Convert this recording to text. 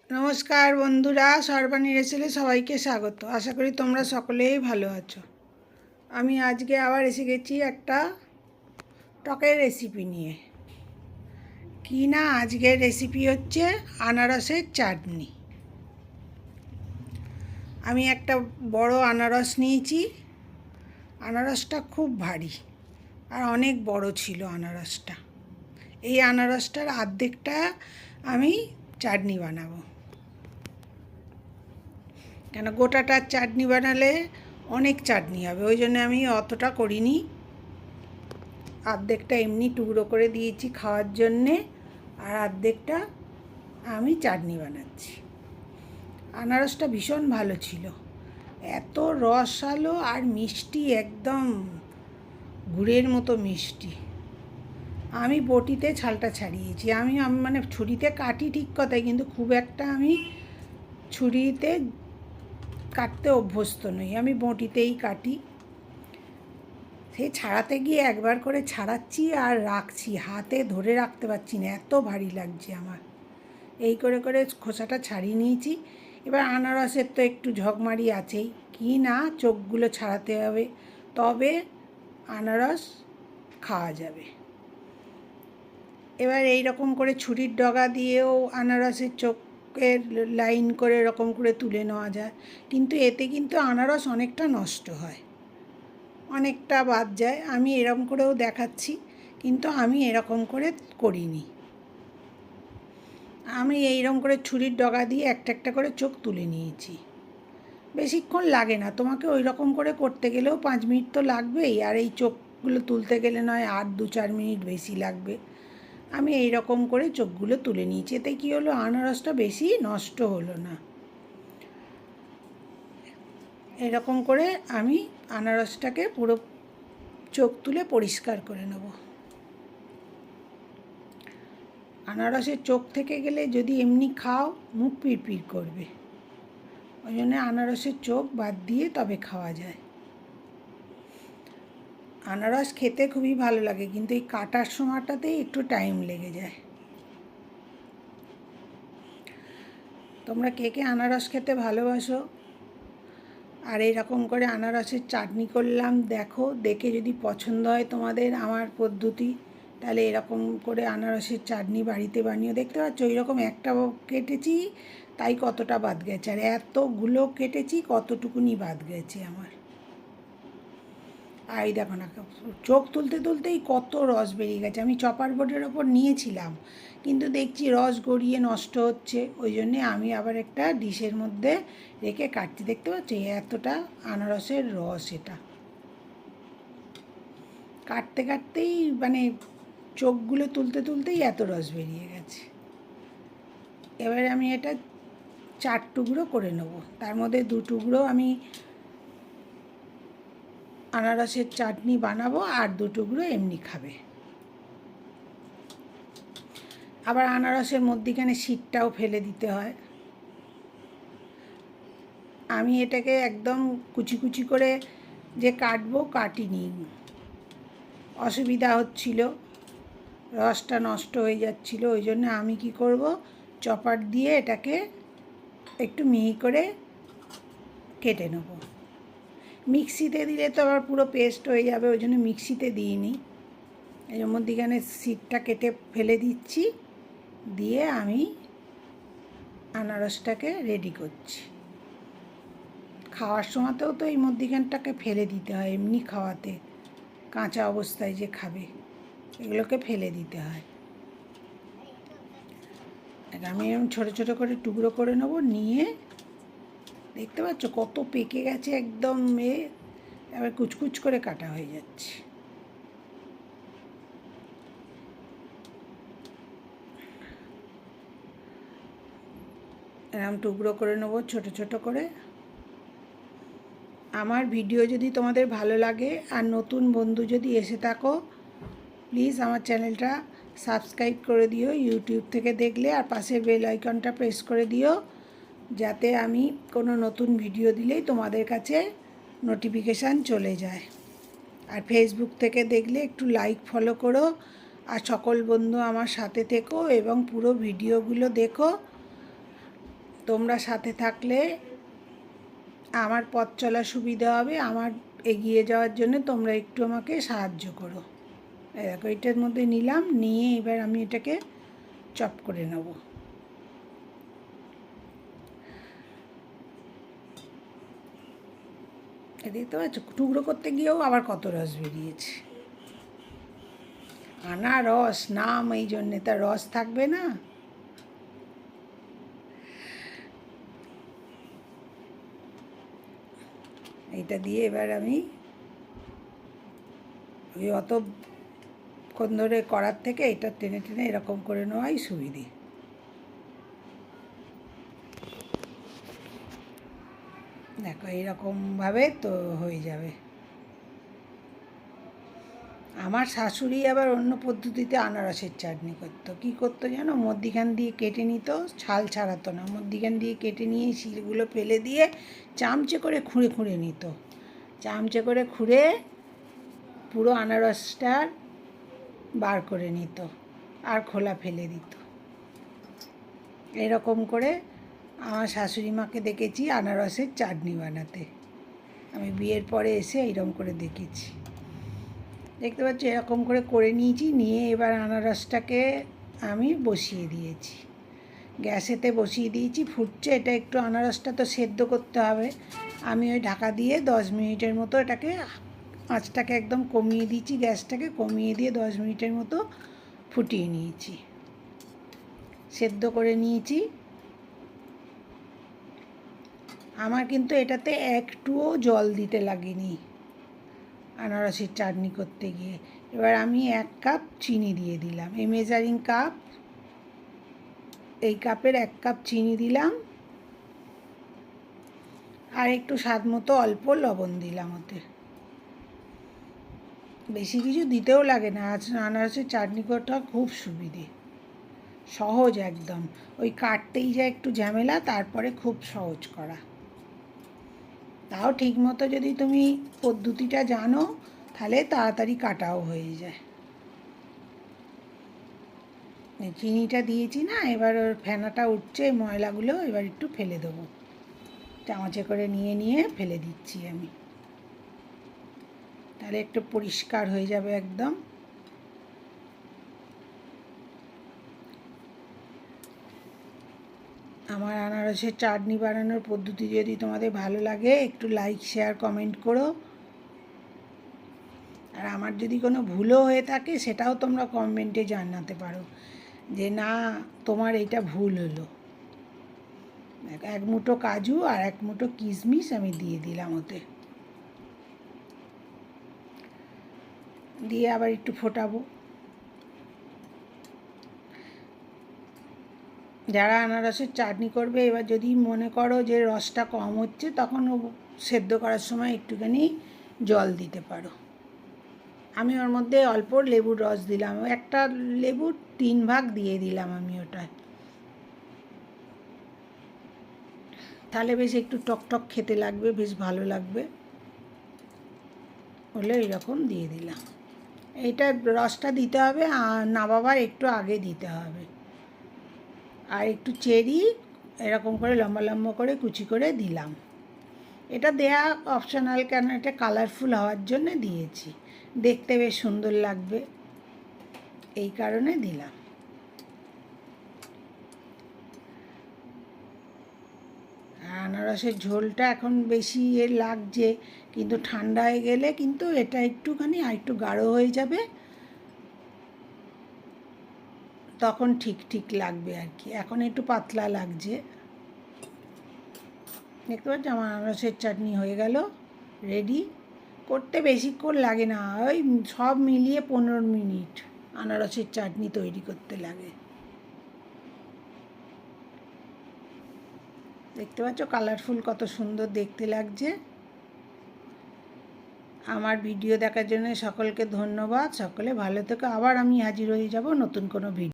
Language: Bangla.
নমস্কার বন্ধুরা, সর্বাণী রেসিপিতে সবাইকে স্বাগত। আশা করি তোমরা সকলেই ভালো আছো। আমি আজকে আবার এসে গেছি একটা টকের রেসিপি নিয়ে। কি না, আজকের রেসিপি হচ্ছে আনারসের চাটনি। আমি একটা বড় আনারস নিয়েছি। আনারসটা খুব ভারী আর অনেক বড় ছিল আনারসটা। এই আনারসটার অর্ধেকটা আমি চাটনি বানাবো, কেন গোটাটার চাটনি বানালে অনেক চাটনি হবে, ওই জন্য আমি অতটা করিনি। অর্ধেকটা এমনি টুকরো করে দিয়েছি খাওয়ার জন্যে, আর অর্ধেকটা আমি চাটনি বানাচ্ছি। আনারসটা ভীষণ ভালো ছিল, এত রসালো আর মিষ্টি, একদম গুড়ের মতো মিষ্টি। আমি বটিতে ছালটা ছাড়িয়েছি। আমি মানে ছুরিতে কাটি ঠিক কথাই, কিন্তু খুব একটা আমি ছুরিতে কাটতে অভ্যস্ত নই, আমি বটিতেই কাটি। সে ছাড়াতে গিয়ে একবার করে ছাড়াচ্ছি আর রাখছি, হাতে ধরে রাখতে পারছি না, এত ভারী লাগছে আমার। এই করে করে খোসাটা ছাড়িয়ে নিয়েছি। এবার আনারসের তো একটু ঝকমারি আছেই, কি না চোখগুলো ছাড়াতে হবে, তবে আনারস খাওয়া যাবে। এবার এই রকম করে ছুরির ডগা দিয়েও আনারসের চোখের লাইন করে এরকম করে তুলে নেওয়া যায়, কিন্তু এতে কিন্তু আনারস অনেকটা নষ্ট হয়, অনেকটা বাদ যায়। আমি এরকম করেও দেখাচ্ছি, কিন্তু আমি এরকম করে করিনি। আমি এইরকম করে ছুরির ডগা দিয়ে একটা একটা করে চোখ তুলে নিয়েছি। বেশিক্ষণ লাগে না, তোমাকে ওই রকম করে করতে গেলেও 5 মিনিট তো লাগবেই, আর এই চোখগুলো তুলতে গেলে নয় আর 2-4 মিনিট বেশি লাগবে। আমি এই রকম করে চোখগুলো তুলে নিয়েছি। এতে কী হলো, আনারসটা বেশি নষ্ট হলো না। এরকম করে আমি আনারসটাকে পুরো চোখ তুলে পরিষ্কার করে নেব। আনারসের চোখ থেকে গেলে যদি এমনি খাও মুখ পিড়পিড় করবে, ওই জন্য আনারসের চোখ বাদ দিয়ে তবে খাওয়া যায়। আনারস খেতে খুবই ভালো লাগে, কিন্তু এই কাটার সময়টাতেই একটু টাইম লেগে যায়। তোমরা কে কে আনারস খেতে ভালোবাসো? আর এরকম করে আনারসের চাটনি করলাম, দেখো, দেখে যদি পছন্দ হয় তোমাদের আমার পদ্ধতি, তাহলে এরকম করে আনারসের চাটনি বাড়িতে বানিয়ে দেখতে পাচ্ছ। এইরকম একটা কেটেছি তাই কতটা বাদ গেছে, আর এতগুলো কেটেছি কতটুকুনি বাদ গেছে আমার। আর এই দেখো না, চোখ তুলতে তুলতেই কত রস বেরিয়ে গেছে। আমি চপার বোর্ডের ওপর নিয়েছিলাম, কিন্তু দেখছি রস গড়িয়ে নষ্ট হচ্ছে, ওই জন্যে আমি আবার একটা ডিশের মধ্যে রেখে কাটছি। দেখতে পাচ্ছি এতটা আনারসের রস, এটা কাটতে কাটতেই মানে চোখগুলো তুলতে তুলতেই এত রস বেরিয়ে গেছে। এবারে আমি এটা 4 টুকরো করে নেব, তার মধ্যে 2 টুকরো আমি আনারসের চাটনি বানাবো, আর 2 টুকরো এমনি খাবে। আবার আনারসের মধ্যিখানে শীতটাও ফেলে দিতে হয়। আমি এটাকে একদম কুচি কুচি করে যে কাটবো কাটিনি, অসুবিধা হচ্ছিল, রসটা নষ্ট হয়ে যাচ্ছিল, ওই জন্য আমি কি করব, চপার দিয়ে এটাকে একটু মিহি করে কেটে নেব। মিক্সিতে দিলে তো আবার পুরো পেস্ট হয়ে যাবে, ওই জন্য মিক্সিতে দিইনি। এর মধ্যিখানে শীতটা কেটে ফেলে দিচ্ছি, দিয়ে আমি আনারসটাকে রেডি করছি। খাওয়ার সময়তেও তো এই মধ্যিখানটাকে ফেলে দিতে হয়, এমনি খাওয়াতে কাঁচা অবস্থায় যে খাবে এগুলোকে ফেলে দিতে হয়। আমি এরকম ছোটো ছোটো করে টুকরো করে নেবো, নিয়ে দেখতে পাচ্ছ কত পেকে গেছে একদম, এবার কুচকুচ করে কাটা হয়ে যাচ্ছে। এরকম টুকরো করে নেবো ছোটো ছোটো করে। আমার ভিডিও যদি তোমাদের ভালো লাগে আর নতুন বন্ধু যদি এসে থাকো, প্লিজ আমার চ্যানেলটা সাবস্ক্রাইব করে দিও ইউটিউব থেকে দেখলে, আর পাশের বেল আইকনটা প্রেস করে দিও, যাতে আমি কোনো নতুন ভিডিও দিলেই তোমাদের কাছে নোটিফিকেশান চলে যায়। আর ফেসবুক থেকে দেখলে একটু লাইক ফলো করো, আর সকল বন্ধু আমার সাথে থেকো এবং পুরো ভিডিওগুলো দেখো। তোমরা সাথে থাকলে আমার পথ চলা সুবিধা হবে, আমার এগিয়ে যাওয়ার জন্য তোমরা একটু আমাকে সাহায্য করো। দেখো এটার মধ্যে নিলাম, নিয়ে এবার আমি এটাকে চপ করে নেব। দেখতে পাচ্ছ, টুকরো করতে গিয়েও আবার কত রস বেরিয়েছে। আনারস নাম, এই জন্যে তার রস থাকবে না। এইটা দিয়ে এবার আমি ওই অতক্ষণ ধরে করার থেকে এটা টেনে টেনে এরকম করে নেওয়াই সুবিধে। দেখো এইরকমভাবে তো হয়ে যাবে। আমার শাশুড়ি আবার অন্য পদ্ধতিতে আনারসের চাটনি করতো। কী করতো জানো, মধ্যিখান দিয়ে কেটে নিত, ছাল ছাড়াতো না, মধ্যিখান দিয়ে কেটে নিয়ে শিলগুলো ফেলে দিয়ে চামচে করে খুঁড়ে খুঁড়ে নিত। চামচে করে খুঁড়ে পুরো আনারসটা বার করে নিত আর খোলা ফেলে দিত। এরকম করে আমার শাশুড়ি মাকে দেখেছি আনারসের চাটনি বানাতে। আমি বিয়ের পরে এসে এইরকম করে দেখেছি। দেখতে পাচ্ছ এরকম করে নিয়েছি। নিয়ে এবার আনারসটাকে আমি বসিয়ে দিয়েছি, গ্যাসেতে বসিয়ে দিয়েছি, ফুটছে। এটা একটু আনারসটা তো সেদ্ধ করতে হবে। আমি ওই ঢাকা দিয়ে 10 মিনিটের মতো এটাকে, আঁচটাকে একদম কমিয়ে দিয়েছি, গ্যাসটাকে কমিয়ে দিয়ে 10 মিনিটের মতো ফুটিয়ে নিয়েছি, সেদ্ধ করে নিয়েছি। আমার কিন্তু এটাতে একটুও জল দিতে লাগেনি আনারসের চাটনি করতে গিয়ে। এবার আমি 1 কাপ চিনি দিয়ে দিলাম, এই মেজারিং কাপ, এই কাপের 1 কাপ চিনি দিলাম। আর একটু স্বাদ মতো অল্প লবণ দিলাম ওতে। বেশি কিছু দিতেও লাগে না, আনারসের চাটনি করাটা খুব সুবিধে, সহজ একদম। ওই কাটতেই যায় একটু ঝামেলা, তারপরে খুব সহজ করা। তাও ঠিক মতো যদি তুমি পদ্ধতিটা জানো তাহলে তাড়াতাড়ি কাটাও হয়ে যায়। চিনিটা দিয়েছি না, এবার ওর ফেনাটা উঠছে, ময়লাগুলো এবার একটু ফেলে দেবো। চামচে করে নিয়ে নিয়ে ফেলে দিচ্ছি আমি, তাহলে একটু পরিষ্কার হয়ে যাবে একদম। আমার আনারসের চাটনি বানানোর পদ্ধতি যদি তোমাদের ভালো লাগে একটু লাইক শেয়ার কমেন্ট করো। আর আমার যদি কোনো ভুলও হয়ে থাকে সেটাও তোমরা কমেন্টে জানাতে পারো যে না তোমার এইটা ভুল হলো। 1 মুঠো কাজু আর 1 মুঠো কিশমিশ আমি দিয়ে দিলাম ওতে, দিয়ে আবার একটু ফোটাবো। যারা আনারসের চাটনি করবে, এবার যদি মনে করো যে রসটা কম হচ্ছে, তখন সেদ্ধ করার সময় একটুখানি জল দিতে পারো। আমি ওর মধ্যে অল্প লেবুর রস দিলাম, একটা লেবুর 3 ভাগ দিয়ে দিলাম আমি ওটা, তাহলে বেশ একটু টকটক খেতে লাগবে, বেশ ভালো লাগবে বলে এইরকম দিয়ে দিলাম। এইটা রসটা দিতে হবে নামাবার একটু আগে দিতে হবে। আর একটু চেরি এরকম করে লম্বা লম্বা করে কুচি করে দিলাম। এটা দেয়া অপশনাল, কেন এটা কালারফুল হওয়ার জন্য দিয়েছি, দেখতে বেশ সুন্দর লাগবে এই কারণে দিলাম। আনারসের ঝোলটা এখন বেশি লাগছে, কিন্তু ঠান্ডা হয়ে গেলে কিন্তু এটা একটুখানি আর একটু গাঢ় হয়ে যাবে, তখন ঠিক ঠিক লাগবে আর কি। এখন একটু পাতলা লাগছে। দেখতে পাচ্ছ আমার আনারসের চাটনি হয়ে গেল রেডি। করতে বেশিক্ষণ লাগে না, ওই সব মিলিয়ে 15 মিনিট আনারসের চাটনি তৈরি করতে লাগে। দেখতে পাচ্ছ কালারফুল কত সুন্দর দেখতে লাগছে। আমার ভিডিও দেখার জন্য সকলকে ধন্যবাদ। সকলে ভালো থেকো। আবার আমি হাজির হয়ে যাব নতুন কোনো ভিডিও।